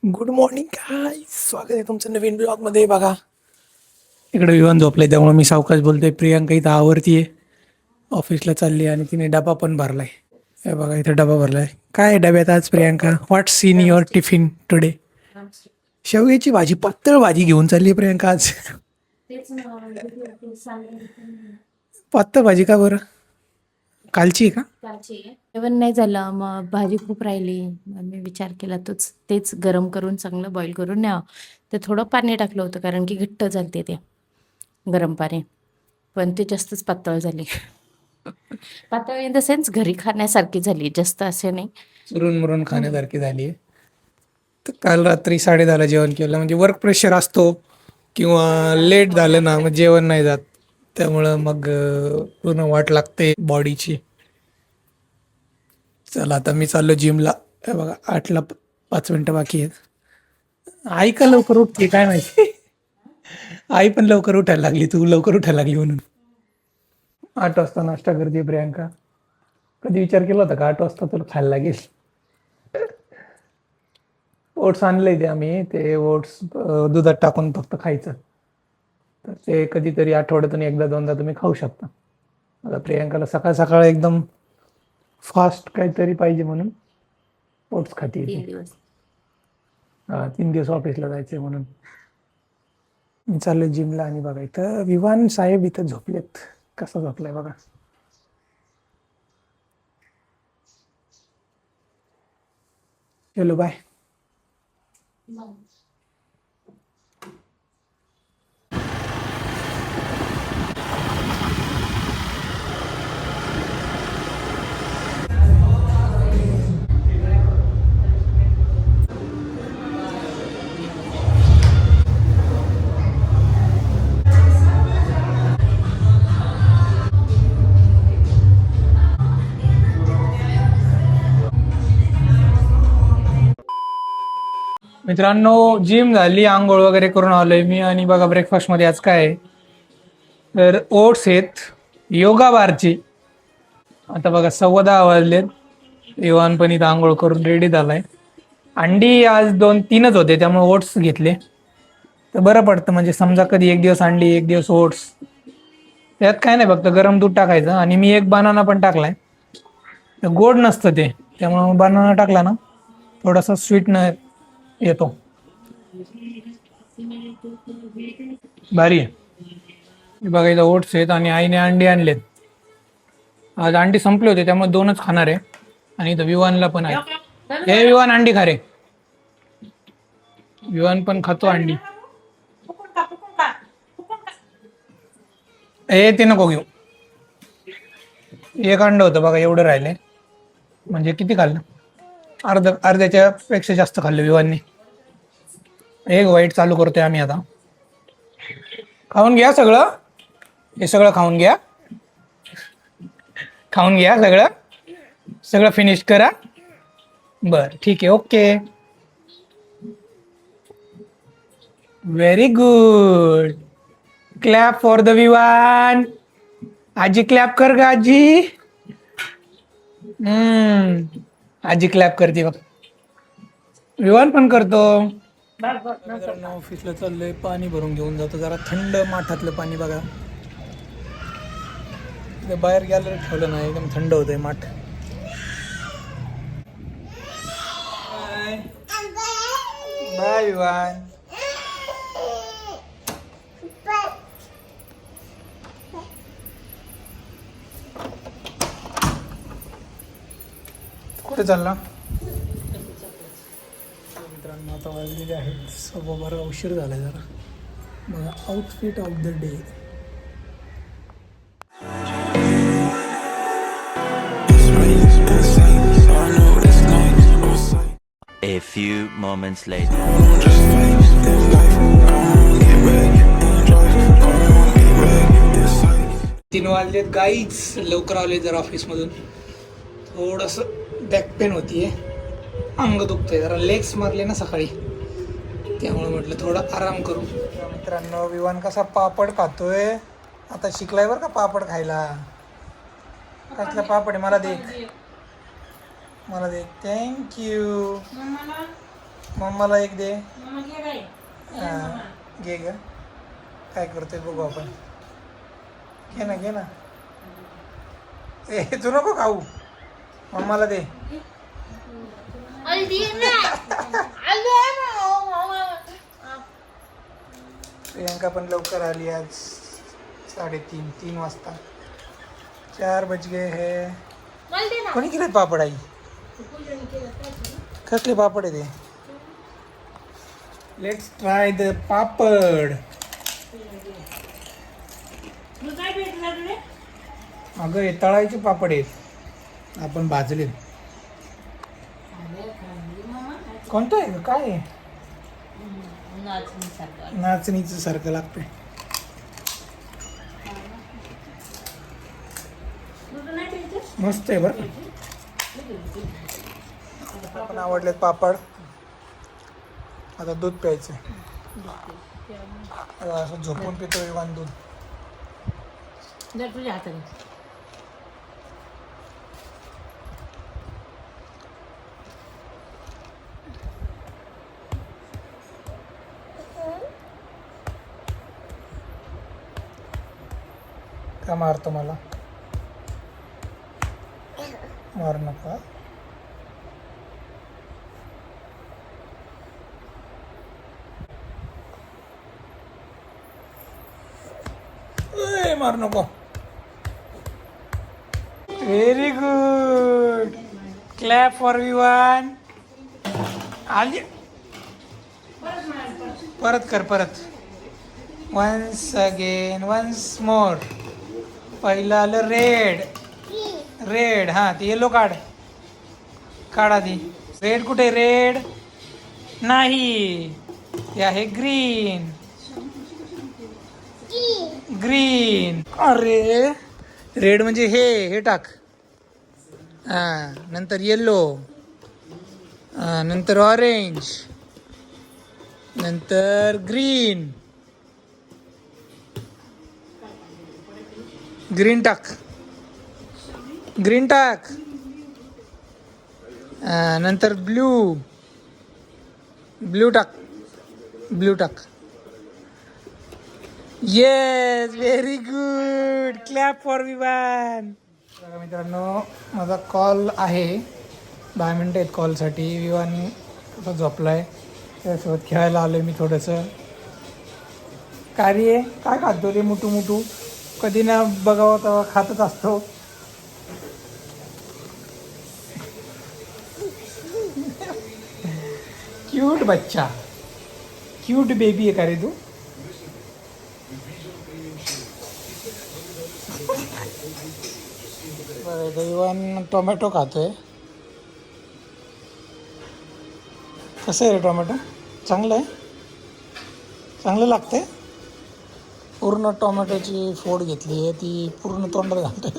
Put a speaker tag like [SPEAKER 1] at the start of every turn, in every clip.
[SPEAKER 1] Good morning काय स्वागत आहे तुमचं नवीन ब्लॉगमध्ये. बघा इकडे विवान झोपलाय त्यामुळे मी सावकाश बोलतोय. प्रियांका इथं आवरतीये, ऑफिसला चालली आणि तिने डबा पण भरलाय. हे बघा इथं डबा भरलाय. काय आहे डब्यात आज प्रियांका? व्हॉट्स इन युअर टिफिन टुडे? शेवग्याची भाजी, पातळ भाजी घेऊन चालली आहे प्रियांका आज. पातळ भाजी का बरं? कालची आहे का?
[SPEAKER 2] जेवण नाही झालं, मग भाजी खूप राहिली. मग मी विचार केला तेच गरम करून चांगलं बॉईल करून न्यावं. ते थोडं पाणी टाकलं होतं कारण की घट्ट झालते ते गरम पाणी, पण ते जास्तच पातळ झाली. पातळ इन द सेन्स घरी खाण्यासारखी झाली, जास्त असे नाही.
[SPEAKER 1] चुरून मुरून खाण्यासारखी झाली आहे. तर काल रात्री 10:30ला जेवण केलं, म्हणजे वर्क प्रेशर असतो किंवा लेट झालं ना मग जेवण नाही जात. त्यामुळं मग पूर्ण वाट लागते बॉडीची. चला आता मी चाललो जिमला. हे बघा 8ला 5 मिनिटं बाकी आहेत. आई का लवकर उठते काय माहिती. आई पण लवकर उठायला लागली, तू लवकर उठायला लागली म्हणून. 8 वाजता नाश्ता करते प्रियांका. कधी विचार केला होता का 8 वाजता तुला खायला लागेल? ओट्स आणले ते आम्ही, ते ओट्स दुधात टाकून फक्त खायचं. तर ते कधीतरी आठवड्यातून एकदा दोनदा तुम्ही खाऊ शकता. आता प्रियांकाला सकाळ सकाळ एकदम फास्ट काहीतरी पाहिजे म्हणून ओट्स खाते ती.
[SPEAKER 2] 3 दिवस
[SPEAKER 1] 3 दिवस ऑफिसला जायचंय म्हणून मी चाललोय जिमला. आणि बघा इथं विवान साहेब इथं झोपलेत. कसा झोपलाय बघा. चलो बाय. मित्रांनो जिम झाली, आंघोळ वगैरे करून आलोय मी. आणि बघा ब्रेकफास्ट मध्ये आज काय आहे, तर ओट्स आहेत योगा बारची. आता बघा 10:15 वाजलेत. इवान पण इथं आंघोळ करून रेडी झालाय. अंडी आज 2-3च होते त्यामुळे ओट्स घेतले तर बरं पडतं. म्हणजे समजा कधी एक दिवस अंडी एक दिवस ओट्स, त्यात काय नाही, फक्त गरम दूध टाकायचं. आणि मी एक बनाना पण टाकलाय, तर गोड नसतं ते, त्यामुळे बनाना टाकला ना थोडासा स्वीटनर येतो. भारी आहे. हे बघा इथं ओट्स आहेत आणि आईने अंडी आणलेत. आज अंडी संपले होते त्यामुळे 2च खाणार आहे. आणि इथं विवानला पण आहे. हे विवान अंडी खा रे. विवान पण खातो अंडी. हे ते नको घेऊ. एक अंड होतं बघा, एवढं राहिले. म्हणजे किती खाल्लं? अर्ध्याच्या पेक्षा जास्त खाल्लं विवानने. एक वाईट चालू करतोय आम्ही आता. खाऊन घ्या सगळं, हे सगळं खाऊन घ्या. खाऊन घ्या सगळं, सगळं फिनिश करा. बर ठीक आहे, okay, very good. Clap for the Vivaan. आजी क्लॅप कर ग आजी. आजी क्लॅप करते बघ. विवान पण करतो. ऑफिसला चाललंय, पाणी भरून घेऊन जातो. जरा थंड माठातलं पाणी बघा. बाहेर गेलं ठेवलं नाही, एकदम थंड होतंय माठ. बाय विवान. कुठे चालला? मित्रांनो आता वाजलेले आहेत 12:15. उशीर झालाय जरा. बघा outfit of the day.
[SPEAKER 3] A few moments later.
[SPEAKER 1] 3 वाजलेत गाईच. लवकर आले जरा ऑफिसमधून. थोडंसं बॅक पेन होतीये, अंग दुखतंय जरा. लेग्स मारले ना सकाळी, त्यामुळे म्हटलं थोडा आराम करू. मित्रांनो विवान कसा पापड खातोय. आता शिकलाय बरं का पापड खायला. कसला पापड आहे? मला दे, मला दे. थँक्यू. मम्माला एक दे. हा, घे ग. काय करतोय बघू आपण. घे ना घे ना. ए तू नको खाऊ. मम्माला दे. प्रियंका पण लवकर आली आज. 3:30 वाजता. 4 बज गए है. कोणी केलेत पापड आई? कसले पापड आहे ते? लेट्स ट्राय द पापड. अगं हे तळायचे पापड आहेत. आपण भाजले. कोणतं आहे ग? काय आहे? नाचणीचं सारखं लागतंय. मस्त आहे बरं. आपण आवडलेत पापड. आता दूध प्यायचं. असं झोपून पितोय वान दूध.
[SPEAKER 2] तुझ्या हाताने
[SPEAKER 1] का मारतो मला? मार नका. मार नको. Very good. Clap for Vivaan. आली. परत कर परत. Once again once more. पहिलं आलं रेड. रेड. हां ते येलो काढ. काढा ती. रेड कुठे? रेड नाही. ते आहे ग्रीन. ग्रीन. अरे रेड म्हणजे हे टाक. हां नंतर येल्लो. नंतर ऑरेंज. नंतर ग्रीन. ग्रीन टाक. ग्रीन टाक. नंतर ब्ल्यू. ब्ल्यू टाक. ब्ल्यू टाक. Yes very good. Clap for Vivaan. बघा मित्रांनो माझा कॉल आहे. 10 मिनटं आहेत कॉलसाठी. विवान आता झोपलाय. त्यासोबत खेळायला आलो मी थोडंसं. काय काय खातो रे मुटू मुटू? कधी ना बघावं तेव्हा खातच असतो. क्यूट बच्चा. क्यूट बेबी आहे का रे तू? इवन टोमॅटो खातोय. कसं आहे रे टोमॅटो? चांगलं आहे. चांगलं लागतंय. पूर्ण टोमॅटोची फोड घेतली आहे. ती पूर्ण तोंडात घालतोय.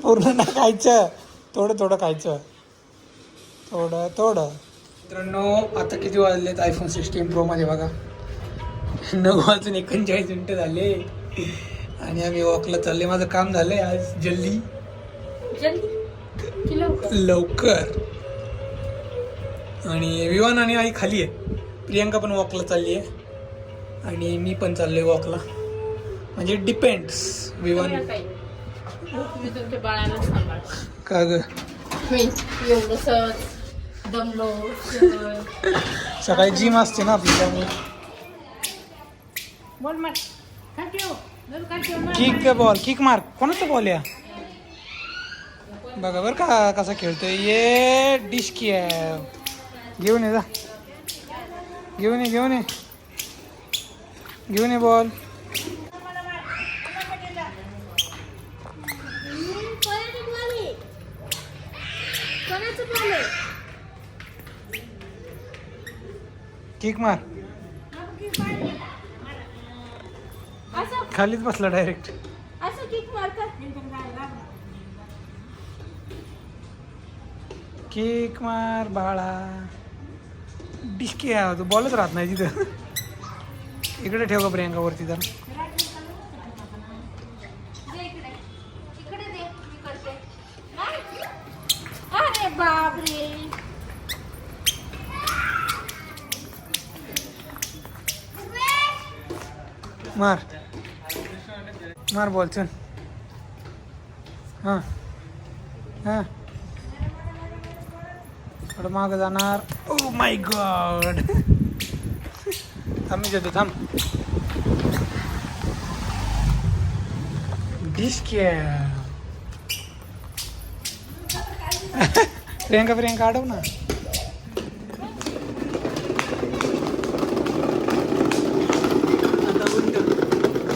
[SPEAKER 1] पूर्ण नाही खायचं. थोडं थोडं खायचं. थोडं थोडं. मित्रांनो आता किती वाजलेत? आयफोन 16 प्रोमध्ये बघा 9:39 झाले. आणि आम्ही वॉकला चालले. माझं काम झालंय आज जल्दी लवकर. आणि विवान आणि आई खाली आहे. प्रियंका पण वॉकला चालली आहे. आणि मी पण चाललोय वॉकला. म्हणजे डिपेंड्स. विवान का ग? सकाळी जिम असते ना आपली त्यामुळे. Kick the ball. किक मार. कोणाचा बॉल या? बघा बरं का कसा खेळतोय. ये डिश की आहे. घेऊन ये जा. घेऊन ये घेऊन ये घेऊन ये बॉल. किक मार. खालीच बसला डायरेक्ट. किक मार बाळा. डिस्की आहे तू. बॉलच राहत नाही तिथं. इकडे ठेव का प्रियंका वरती तर. मार मार बॉल चल. हां हां थोडं मागं जाणार. Oh my God. थांब मी देतो थांब. डिस्क्या. प्रियंका अडव ना. आता उलट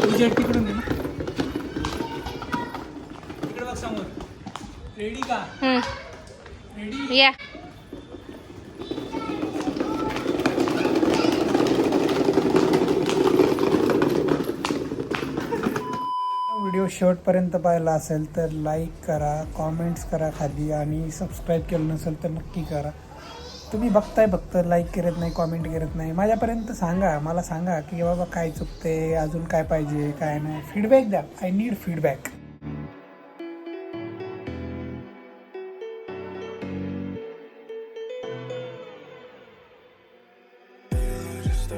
[SPEAKER 1] तुझ्या तिकडून दे ना. तिकडे बघ समोर. रेडी का? रेडी.
[SPEAKER 2] या
[SPEAKER 1] व्हिडिओ शेवटपर्यंत पाहिला असेल तर लाईक करा, कॉमेंट्स करा खाली आणि सबस्क्राईब केलं नसेल तर नक्की करा. तुम्ही बघताय फक्त लाईक करत नाही, कॉमेंट करत नाही. माझ्यापर्यंत सांगा, मला सांगा की बाबा काय चुकते, अजून काय पाहिजे काय नाही. फीडबॅक द्या. I need feedback.
[SPEAKER 4] Just